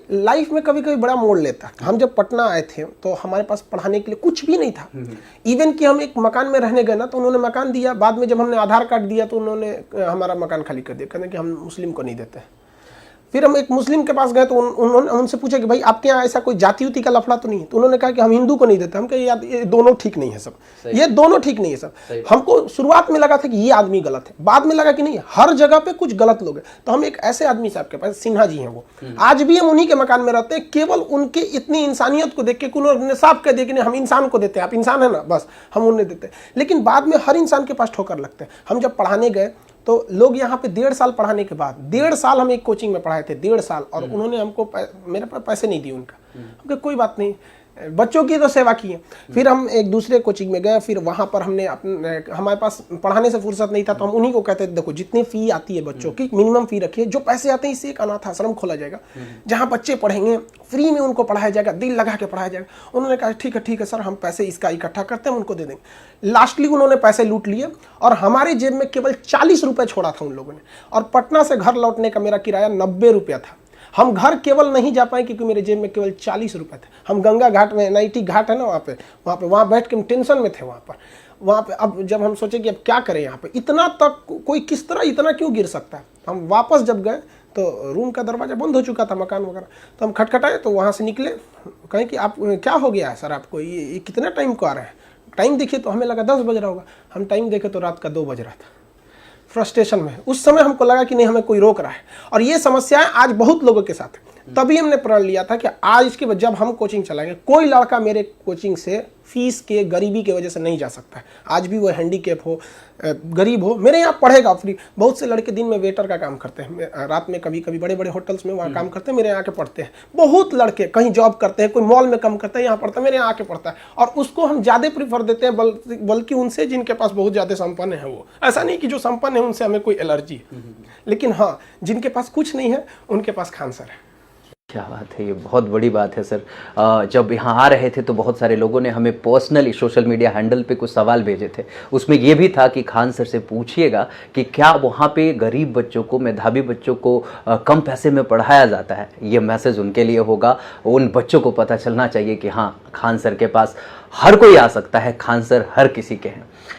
Life में कभी कभी बड़ा मोड़ लेता है। हम जब पटना आए थे तो हमारे पास पढ़ाने के लिए कुछ भी नहीं था। इवन कि हम एक मकान में रहने गए ना तो उन्होंने मकान दिया, बाद में जब हमने आधार कार्ड दिया तो उन्होंने हमारा मकान खाली कर दिया, कहते कि हम मुस्लिम को नहीं देते। फिर हम एक मुस्लिम के पास गए तो उन्होंने उनसे पूछा कि भाई आपके यहाँ ऐसा कोई जाति उति का लफड़ा तो नहीं है? तो उन्होंने कहा कि हम हिंदू को नहीं देते। हम कहे यार ये दोनों ठीक नहीं है सब, ये दोनों ठीक नहीं है सब। हमको शुरुआत में लगा था कि ये आदमी गलत है, बाद में लगा कि नहीं, हर जगह पे कुछ गलत लोग हैं। तो हम एक ऐसे आदमी साहब के पास, सिन्हा जी हैं वो, आज भी हम उन्हीं के मकान में रहते हैं, केवल उनके इतनी इंसानियत को देख के उन्होंने साफ कह दिया कि नहीं हम इंसान को देते हैं, आप इंसान है ना, बस हम उन्हें देते हैं। लेकिन बाद में हर इंसान के पास ठोकर लगते हैं। हम जब पढ़ाने गए तो लोग यहाँ पे 1.5 साल पढ़ाने के बाद, 1.5 साल हम एक कोचिंग में पढ़ाए थे, 1.5 साल, और उन्होंने हमको मेरे पास पैसे नहीं दिए उनका। हम कहा कोई बात नहीं, बच्चों की तो सेवा की है। फिर हम एक दूसरे कोचिंग में गए, फिर वहाँ पर हमने हमारे पास पढ़ाने से फुर्सत नहीं था तो हम उन्हीं को कहते थे देखो जितनी फ़ी आती है बच्चों की मिनिमम फ़ी रखिए, जो पैसे आते हैं इससे एक अनाथ आश्रम खोला जाएगा जहाँ बच्चे पढ़ेंगे, फ्री में उनको पढ़ाया जाएगा, दिल लगा के पढ़ाया जाएगा। उन्होंने कहा ठीक है सर, हम पैसे इसका इकट्ठा करते हैं, उनको दे देंगे। लास्टली उन्होंने पैसे लूट लिए और हमारे जेब में केवल 40 रुपये छोड़ा था उन लोगों ने। और पटना से घर लौटने का मेरा किराया 90 रुपया था। हम घर केवल नहीं जा पाए क्योंकि मेरे जेब में केवल 40 रुपये थे। हम गंगा घाट में, NIT घाट है ना वहाँ बैठ के हम टेंशन में थे वहाँ पे। अब जब हम सोचे कि अब क्या करें यहाँ पे, इतना तक कोई किस तरह इतना क्यों गिर सकता है। हम वापस जब गए तो रूम का दरवाज़ा बंद हो चुका था, मकान वगैरह। तो हम खटखटाए तो वहाँ से निकले, कहें कि आप क्या हो गया है सर आपको, ये कितना टाइम को आ रहा है, टाइम देखिए। तो हमें लगा 10 बज रहा होगा, हम टाइम देखे तो रात का 2 बज रहा था। फ्रस्ट्रेशन में उस समय हमको लगा कि नहीं हमें कोई रोक रहा है, और ये समस्याएं आज बहुत लोगों के साथ है। तभी हमने प्रण लिया था कि आज इसके बाद जब हम कोचिंग चलाएंगे, कोई लड़का मेरे कोचिंग से फीस के गरीबी की वजह से नहीं जा सकता है। आज भी वो हैंडीकैप हो, गरीब हो, मेरे यहाँ पढ़ेगा फ्री। बहुत से लड़के दिन में वेटर का काम करते हैं, रात में कभी कभी बड़े बड़े होटल्स में वहाँ काम करते हैं, मेरे यहाँ आके पढ़ते हैं। बहुत लड़के कहीं जॉब करते हैं, कोई मॉल में काम करता है, यहाँ पढ़ता है, मेरे यहाँ आके पढ़ता है। और उसको हम ज़्यादा प्रीफर देते हैं बल्कि उनसे जिनके पास बहुत ज़्यादा संपन्न है। वो ऐसा नहीं कि जो संपन्न है उनसे हमें कोई एलर्जी है, लेकिन हाँ जिनके पास कुछ नहीं है उनके पास खांसर है। क्या बात है, ये बहुत बड़ी बात है सर। जब यहाँ आ रहे थे तो बहुत सारे लोगों ने हमें पर्सनली सोशल मीडिया हैंडल पे कुछ सवाल भेजे थे। उसमें ये भी था कि खान सर से पूछिएगा कि क्या वहाँ पे गरीब बच्चों को, मेधावी बच्चों को कम पैसे में पढ़ाया जाता है। ये मैसेज उनके लिए होगा। उन बच्चों को पता चलना चाहिए कि हाँ, खान सर के पास हर कोई आ सकता है, खान सर हर किसी के हैं।